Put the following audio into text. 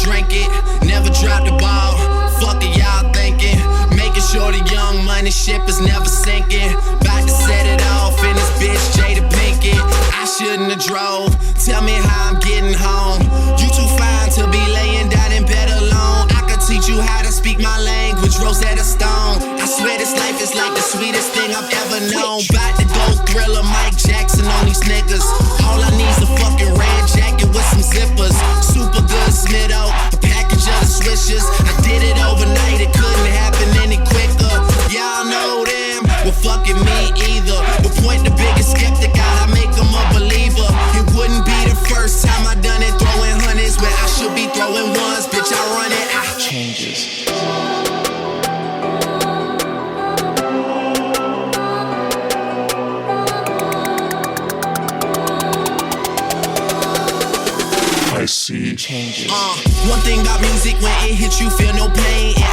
drink it, never drop the ball. Fuck it, y'all thinking. Making sure the young money ship is never sinking. About to set it off in this bitch, Jada Pinkett. I shouldn't have drove. Tell me how I'm getting home. You too fine to be laying down in bed alone. I could teach you how to speak my language, Rosetta Stone. I swear this life is like the sweetest thing I've ever known. About to go Thriller, Mike Jackson on these niggas. All I need's a fucking red jacket with some zippers. Super good Smitto, a package of the swishers. I did it overnight, it couldn't happen any quicker. Y'all know them, well fucking me either. But point the biggest skeptic out, I make him a believer. It wouldn't be the first time I done it, throwing hundreds where I should be throwing ones. Bitch, I run it, changes. I see changes. One thing about music, when it hits you, feel no pain. It